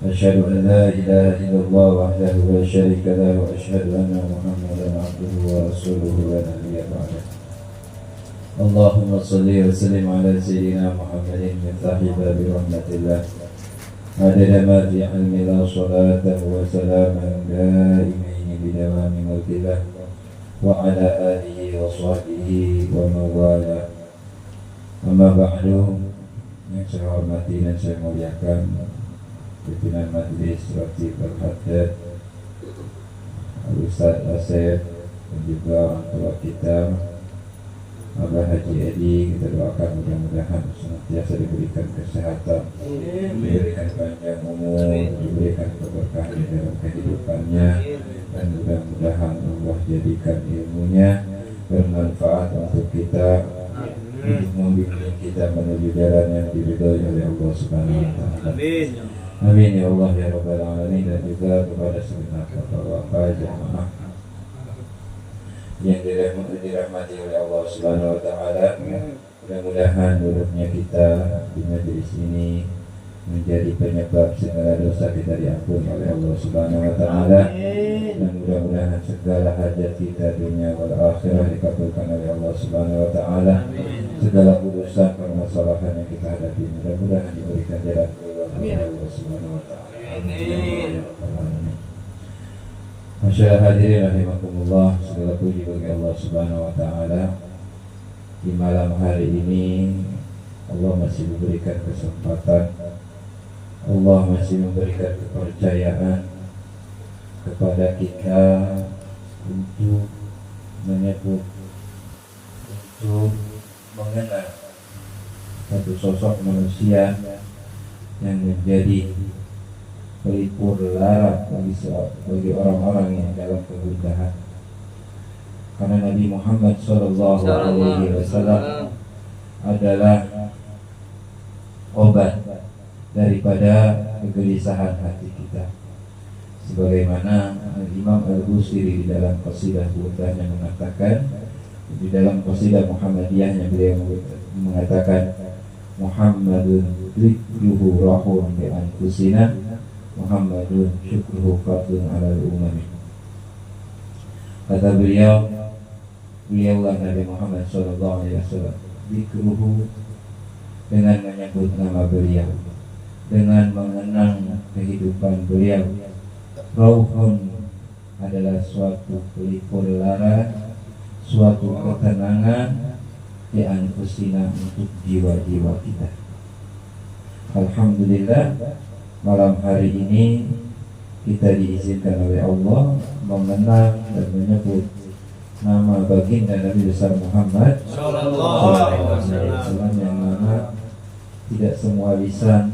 أشهد أن لا إله إلا الله وحده لا شريك له وأشهد أن محمدا عبده ورسوله لا نبي بعده. اللهم صل وسلم على سيدنا محمد مفتاح باب رحمة الله عدد ما في علم الله صلاة وسلاما دائمين بدوام ملك الله وعلى آله وصحبه ومن والاه. Amma ba'du, yang saya hormati dan saya muliakan pimpinan Majelis Rakti Al-Haddad Al-Ustaz Asep dan juga orang tua kita Abah Haji Edi. Kita doakan mudah-mudahan senantiasa diberikan kesehatan, diberikan panjang umur, diberikan keberkahan di dalam kehidupannya, dan mudah-mudahan Allah jadikan ilmunya bermanfaat untuk kita, untuk membimbing kita menuju jalan yang diridhoi oleh Allah Subhanahu wa taala. Amin. Amin ya Allah ya rabbal alamin. Dan juga kepada segenap bapak-bapak jamaah yang dirahmati oleh Allah Subhanahu wa taala. Mudah-mudahan duduknya kita di majelis ini menjadi penyebab segala dosa kita diampuni oleh Allah Subhanahu wa taala, dan mudah-mudahan segala hajat kita dunia wal akhirah dikabulkan oleh Allah Subhanahu wa taala. Segala urusan permasalahan yang kita hadapi mudah-mudahan diberikan jalan keluar oleh Allah Subhanahu wa taala. Amin. Masyaallah hadirin rahimakumullah, segala puji bagi Allah Subhanahu wa taala. Di malam hari ini Allah masih memberikan kesempatan, Allah masih memberikan kepercayaan kepada kita untuk menyebut, untuk mengenal satu sosok manusia yang menjadi pelipur lara bagi orang-orang yang dalam kegundahan. Karena Nabi Muhammad SAW adalah obat daripada kegelisahan hati kita. Sebagaimana Imam Al-Busiri di dalam qasidah burdahnya mengatakan, di dalam qasidah Muhammadiyahnya beliau mengatakan, Muhammadun dzikruhu rahun bi anfusina, Muhammadun syukruhu fadlun alal umami. Kata beliaulah Nabi Muhammad SAW, dzikruhu, dengan menyebut nama beliau, dengan mengenang kehidupan beliau. Rauhun adalah suatu pelipur lara, suatu ketenangan di anfusina, untuk jiwa-jiwa kita. Alhamdulillah, malam hari ini kita diizinkan oleh Allah mengenang dan menyebut nama baginda Nabi besar Muhammad SAW, yang mana tidak semua lisan,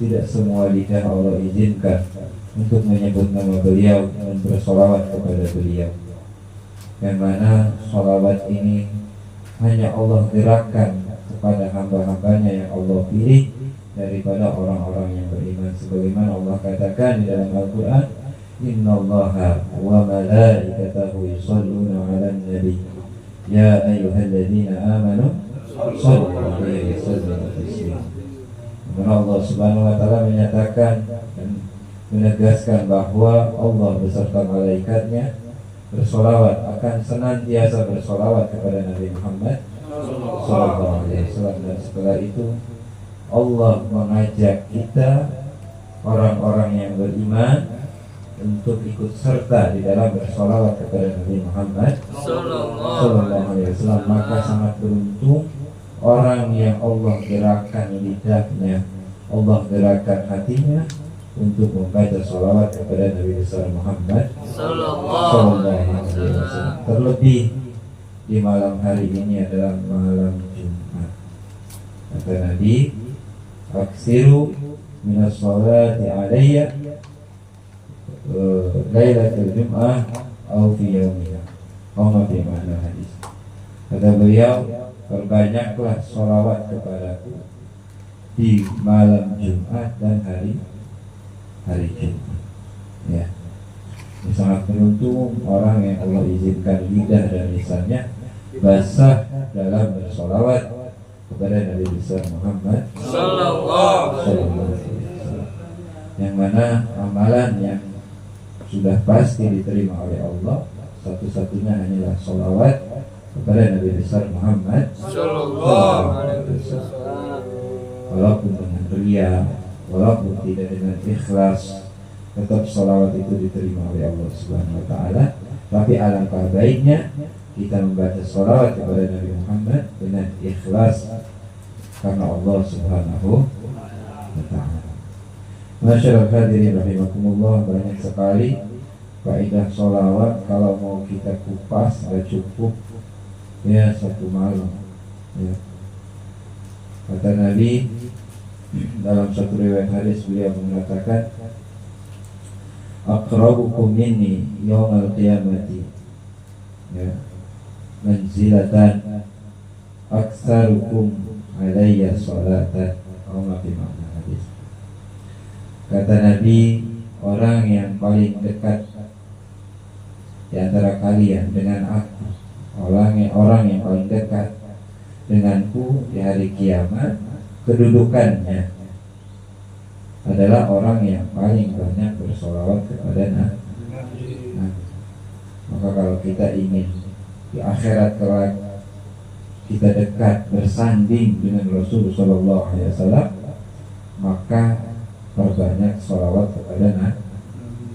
tidak semua lidah Allah izinkan untuk menyebut nama beliau dan bersolawat kepada beliau. Yang mana solawat ini hanya Allah gerakkan kepada hamba-hambanya yang Allah pilih daripada orang-orang yang beriman. Sebagaimana Allah katakan di dalam Al-Quran, Innallaha wa malaikatahu yusalluna 'alan nabi ya ayyuhalladzina amanu shallu 'alaihi wa sallimu taslima. Allah Subhanahu wa taala menyatakan dan menegaskan bahwa Allah beserta malaikatnya bersolawat, akan senantiasa bersolawat kepada Nabi Muhammad sallallahu alaihi wasallam. Dan setelah itu Allah mengajak kita, orang-orang yang beriman, untuk ikut serta di dalam bersolawat kepada Nabi Muhammad sallallahu alaihi wasallam. Maka sangat beruntung orang yang Allah gerakkan lidahnya, Allah gerakkan hatinya untuk membaca sholawat kepada Nabi besar Muhammad sallallahu alaihi wasallam. Terlebih di malam hari ini adalah malam Jumat. Kata Nabi, aksiru minas sholati alayya lailatul jum'ah au fi yaumiha, au fi ma'na hadis. Kata beliau, perbanyaklah sholawat kepadaku di malam Jumat dan hari Jumat. Ya, ini sangat beruntung orang yang Allah izinkan lidah dan lisannya basah dalam bersolawat kepada Nabi besar Muhammad sallallahu alaihi wasallam. Yang mana mana amalan yang sudah pasti diterima oleh Allah satu-satunya hanyalah sholawat kepada Nabi besar Muhammad Sallallahu Alaihi Wasallam. Walaupun dengan ria, walaupun tidak dengan ikhlas, tetap sholawat itu diterima oleh Allah Subhanahu Wa Taala. Tapi alangkah baiknya kita membaca sholawat kepada Nabi Muhammad dengan ikhlas karena Allah Subhanahu Wa Taala. Masyaallah hadirin rahimakumullah, banyak sekali faedah sholawat. Kalau mau kita kupas nggak cukup ya satu malam ya. Kata Nabi dalam satu riwayat hadis, beliau mengatakan, aqrabukum minni yaumal qiyamati ya manzilatan aktsarukum alayya sholatan. Hadis. Kata Nabi, orang yang paling dekat di antara kalian dengan aku, orang yang paling dekat denganku di hari kiamat, kedudukannya adalah orang yang paling banyak bersolawat kepada Nabi. Maka kalau kita ingin di akhirat kelak kita dekat bersanding dengan Rasulullah Sallallahu Alaihi Wasallam, maka perbanyak sholawat kepada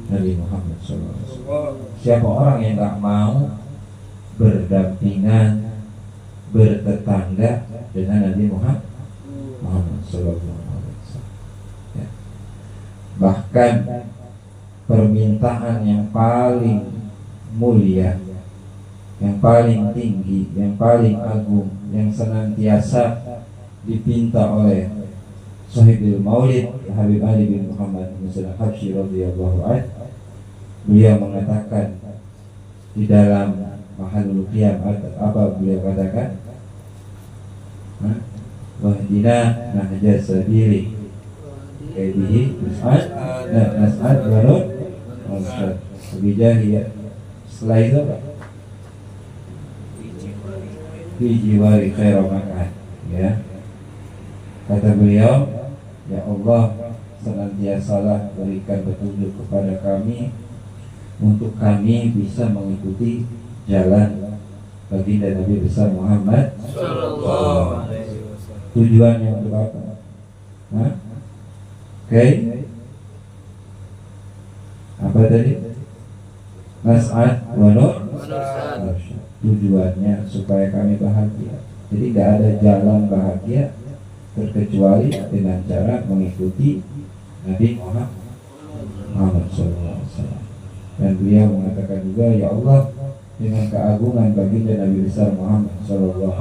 Nabi Muhammad SAW. Siapa orang yang tak mau berdampingan, bertetangga dengan Nabi Muhammad SAW ya. Bahkan permintaan yang paling mulia, yang paling tinggi, yang paling agung, yang senantiasa dipinta oleh Sahibul Maulid Habib Ali bin Muhammad bin Al-Habsyi radhiyallahu anhu, beliau mengatakan di dalam Mahalul Qiyam, apa beliau katakan? Wahdina nahja sabili kaidihi nas'ad wa nur bijahi. Setelah itu bijiwari khairu makan ya. Kata beliau, ya Allah, senantiasalah berikan petunjuk kepada kami untuk kami bisa mengikuti jalan baginda Nabi besar Muhammad Sallallahu Alaihi Wasallam. Tujuannya untuk apa? Oke. Apa tadi? Nas'ad wa nur. Tujuannya supaya kami bahagia. Jadi tidak ada jalan bahagia terkecuali dengan cara mengikuti Nabi Muhammad SAW. Dan beliau mengatakan juga, ya Allah, dengan keagungan baginda Nabi besar Muhammad SAW,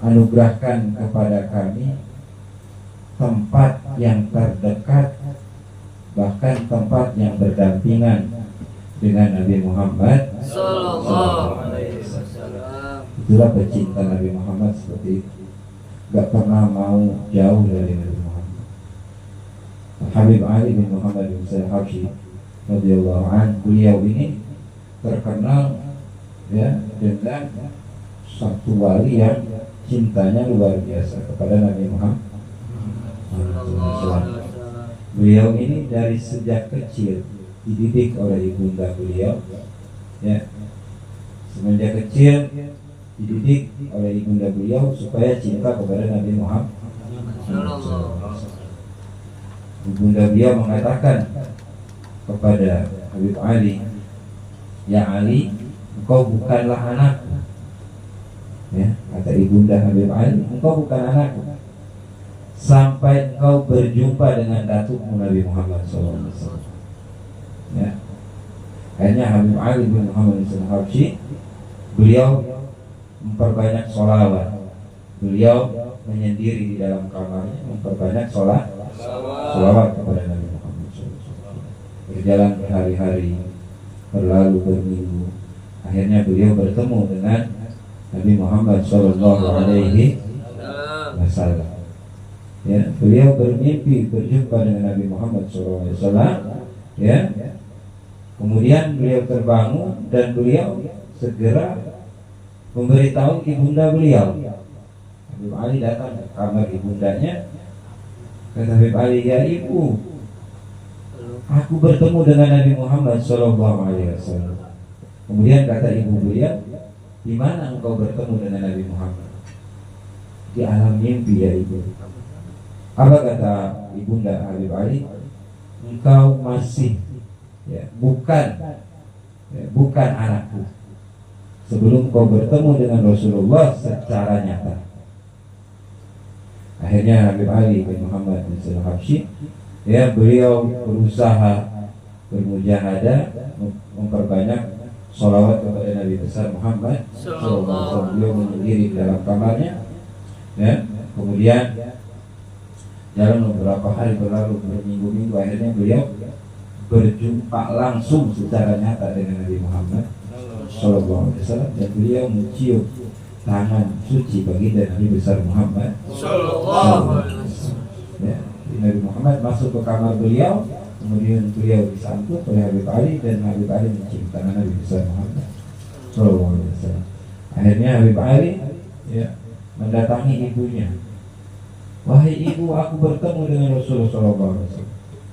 anugerahkan kepada kami tempat yang terdekat, bahkan tempat yang berdampingan dengan Nabi Muhammad SAW. Itulah pecinta Nabi Muhammad seperti itu, gak pernah mau jauh dari Nabi Muhammad. Habib Ali bin Muhammad bin Al-Habsyi radhiyallahu anhu, beliau ini terkenal ya dengan satu wali yang cintanya luar biasa kepada Nabi Muhammad. Beliau ini dari sejak kecil dididik oleh ibunda beliau ya. Semenjak kecil dididik oleh ibunda beliau supaya cinta kepada Nabi Muhammad. Ibunda beliau mengatakan kepada Habib Ali, ya Ali, engkau bukanlah anakku. Ya, kata ibunda Habib Ali, engkau bukan anakku sampai engkau berjumpa dengan datukmu Nabi Muhammad SAW. Ya, hanya Habib Ali bin Muhammad bin Al-Habsyi, beliau memperbanyak sholawat. Beliau menyendiri di dalam kamarnya memperbanyak sholawat kepada Nabi Muhammad SAW. Berjalan berhari-hari, berlalu berminggu, akhirnya beliau bertemu dengan Nabi Muhammad SAW. Ya, beliau bermimpi berjumpa dengan Nabi Muhammad SAW. Ya, kemudian beliau terbangun dan beliau segera memberitahu ibunda beliau. Habib Ali datang ke kamar ibundanya. Kata Habib Ali, ya ibu, aku bertemu dengan Nabi Muhammad Shallallahu Alaihi Wasallam. Kemudian kata ibu beliau, di mana engkau bertemu dengan Nabi Muhammad? Di alam mimpi ya ibu. Apa kata ibunda Habib Ali? Engkau masih bukan anakku sebelum kau bertemu dengan Rasulullah secara nyata. Akhirnya Habib Ali bin Muhammad bin Habsyi, beliau berusaha bermujahadah memperbanyak sholawat kepada Nabi besar Muhammad SAW. Beliau menyendiri di dalam kamarnya, kemudian jalan beberapa hari berlalu, berminggu-minggu, akhirnya beliau berjumpa langsung secara nyata dengan Nabi Muhammad SAW, dan beliau mencium tangan suci baginda Nabi besar Muhammad SAW. Nabi Muhammad masuk ke kamar beliau, kemudian beliau disambut oleh Habib Ali, dan Habib Ali mencium tangan Nabi besar Muhammad SAW. Akhirnya Habib Ali mendatangi ibunya. Wahai ibu, aku bertemu dengan Rasulullah SAW.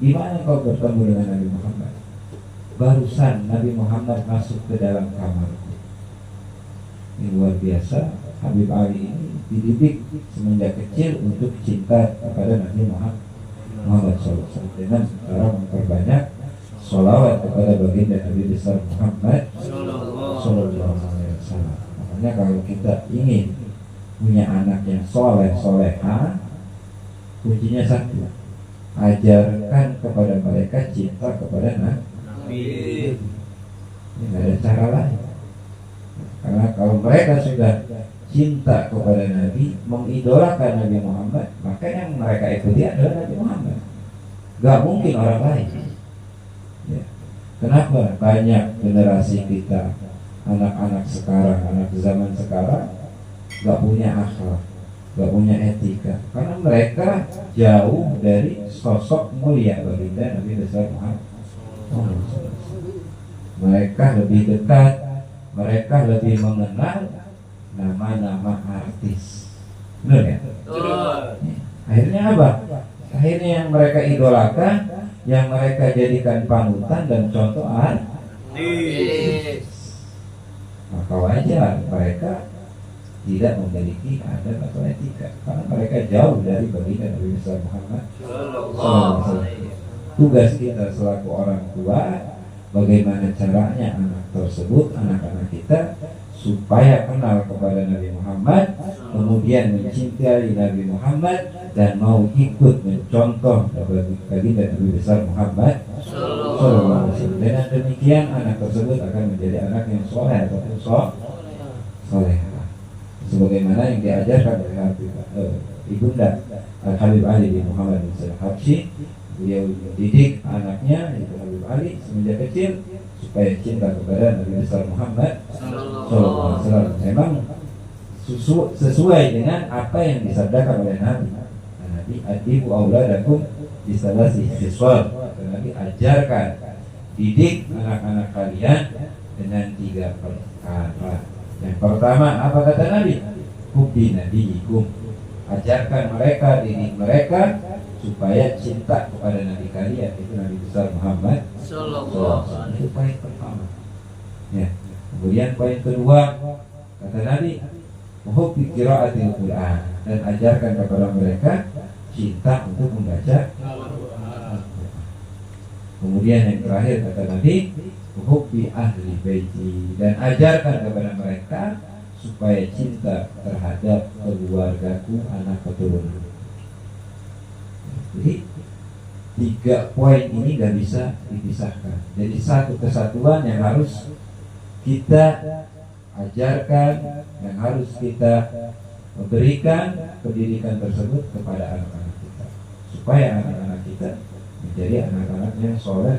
Gimana kau bertemu dengan Nabi Muhammad? Barusan Nabi Muhammad masuk ke dalam kamarku. Ini luar biasa. Habib Ali ini dididik semenjak kecil untuk cinta kepada Nabi Muhammad SAW, dengan cara memperbanyak sholawat kepada baginda Nabi besar Muhammad SAW. Makanya kalau kita ingin punya anak yang soleh-soleha, kuncinya satu: ajarkan kepada mereka cinta kepada Nabi. Ini tidak ada cara lain. Karena kalau mereka sudah cinta kepada Nabi, mengidolakan Nabi Muhammad, maka yang mereka ikuti adalah Nabi Muhammad. Gak mungkin orang lain. Kenapa banyak generasi kita, anak-anak sekarang, anak zaman sekarang, gak punya akhlak, gak punya etika? Karena mereka jauh dari sosok mulia baginda Nabi besar Muhammad. Mereka lebih dekat, mereka lebih mengenal nama-nama artis. Benar ya? Akhirnya apa? Akhirnya yang mereka idolakan, yang mereka jadikan panutan dan contoh artis. Maka wajar mereka tidak memiliki adab atau etika, karena mereka jauh dari baginda Nabi besar Muhammad. Tugas kita selaku orang tua, bagaimana caranya anak tersebut, anak-anak kita, supaya kenal kepada Nabi Muhammad, kemudian mencintai Nabi Muhammad, dan mau ikut mencontoh baginda Nabi besar Muhammad SAW. Dengan demikian anak tersebut akan menjadi anak yang soleh ataupun soleh, sebagaimana yang diajarkan oleh ibunda Habib Ali bin Muhammad bin Habsyi. Beliau mendidik anaknya, yaitu Habib Ali, semenjak kecil supaya cinta kepada Nabi besar Muhammad SAW. Memang sesuai dengan apa yang disabdakan oleh Nabi. Nabi adibu auladakum bisalasi siswal. Nabi ajarkan, didik anak-anak kalian dengan 3 perkara. Yang pertama, apa kata Nabi? Hubbi nabiyikum. Ajarkan mereka, didik mereka supaya cinta kepada Nabi kalian, itu Nabi besar Muhammad SAW. Itu poin pertama. Kemudian poin kedua, kata Nabi, hubbi qiraatil Quran, dan ajarkan kepada mereka cinta untuk membaca. Kemudian yang terakhir kata Nabi, hubbi ahli baiti, dan ajarkan kepada mereka supaya cinta terhadap keluargaku, anak keturunan. Jadi 3 poin ini gak bisa dipisahkan. Jadi satu kesatuan yang harus kita ajarkan, yang harus kita berikan pendidikan tersebut kepada anak-anak kita, supaya anak-anak kita menjadi anak-anak yang soleh.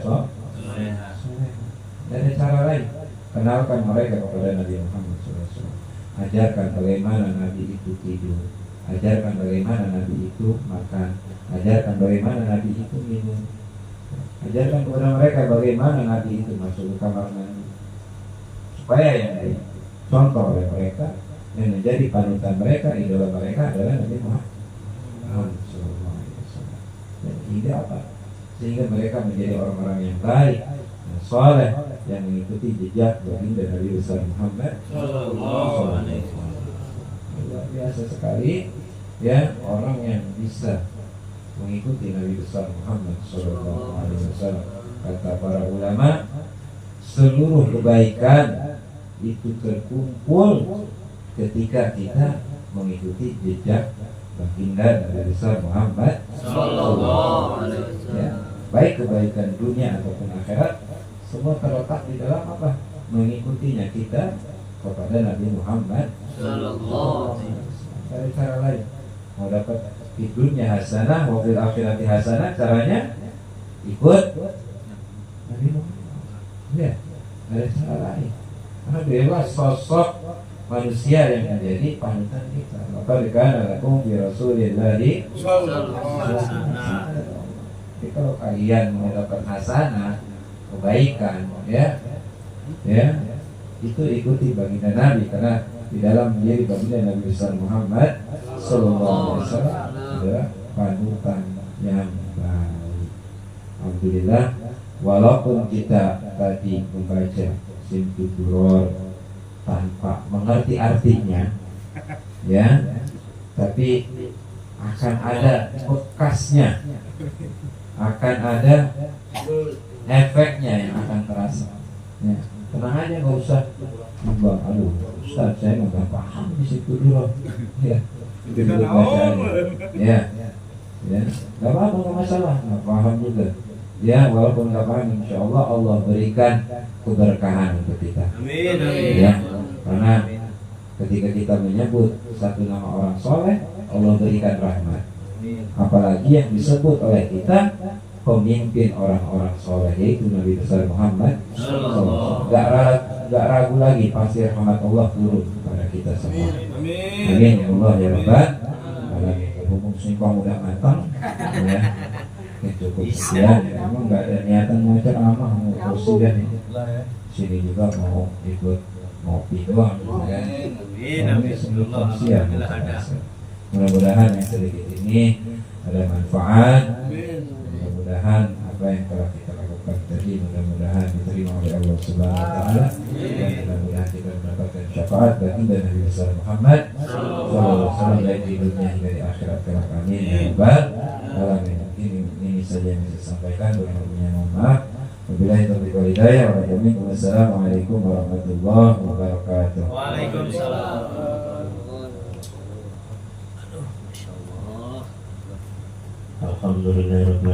Dan ada cara lain. Kenalkan mereka kepada Nabi Muhammad SAW. Ajarkan bagaimana Nabi itu tidur, ajarkan bagaimana Nabi itu makan, ajarkan bagaimana Nabi itu minum, ajarkan kepada mereka bagaimana Nabi itu masuk ke kamar mandi, supaya yang contoh oleh mereka yang menjadi panutan mereka, idola mereka adalah Nabi Muhammad SAW. Dan hingga apa? sehingga mereka menjadi orang-orang yang baik dan soleh yang mengikuti jejak baginda Nabi besar Muhammad sallallahu alaihi wasallam. Luar biasa sekali ya orang yang bisa mengikuti Nabi besar Muhammad sallallahu alaihi wasallam. Kata para ulama, seluruh kebaikan itu terkumpul ketika kita mengikuti jejak baginda Nabi besar Muhammad sallallahu alaihi wasallam. Ya, baik kebaikan dunia ataupun akhirat semua terletak di dalam apa? Mengikutinya kita kepada Nabi Muhammad sallallahu alaihi wasallam. Dari cara lain mau dapat di dunia hasanah, wa fil akhirati hasanah, caranya ikut Nabi Muhammad. Ya, dari cara lain. Karena beliau sosok manusia yang menjadi panutan kita. Maka dikatakan lakum bi Rasulillahi sallallahu alaihi wasallam. Jadi kalau kalian mendapatkan hasanah, kebaikan, ya, itu ikuti baginda Nabi, karena di dalam diri baginda Nabi besar Muhammad sallallahu alaihi wasallam adalah panutan yang baik. Alhamdulillah, walaupun kita tadi membaca Simtuburor tanpa mengerti artinya, ya, tapi akan ada bekasnya, akan ada efeknya yang akan terasa. Ya, tenang aja, nggak usah bimbang. Aduh, Ustaz, saya nggak paham di situ dulu. Ya, itu dulu bacaannya. Ya, nggak apa-apa, nggak masalah, nggak paham juga. Ya, walaupun nggak paham, insya Allah Allah berikan keberkahan untuk kita. Amin. Ya, karena ketika kita menyebut satu nama orang soleh, Allah berikan rahmat. Apalagi yang disebut oleh kita pemimpin orang-orang soleh, yaitu Nabi besar Muhammad. Gak ragu lagi, pasti rahmat Allah turun kepada kita semua. Amin ya Allah ya Rabbal alamin. Hubung simpang udah matang, ya. Cukup sekian. Emang nggak ada niatan mau ceramah, mau presiden ini. Sini juga mau ikut ngopi doang, kan? Ini sebelum siang. Mudah-mudahan yang sedikit ini ada manfaat. Mudah-mudahan apa yang telah kita lakukan tadi mudah-mudahan diterima oleh Allah Subhanahu wa taala, dan mudah-mudahan kita mendapatkan syafaat baginda Nabi besar Muhammad sallallahu alaihi wasallam baik di dunia hingga di akhirat kelak. Amin ya rabbal alamin. Ini saja yang saya sampaikan. Mohon maaf. Wabillahi taufiq wal hidayah. Wassalamualaikum warahmatullahi wabarakatuh. Waalaikumsalam. Alhamdulillah.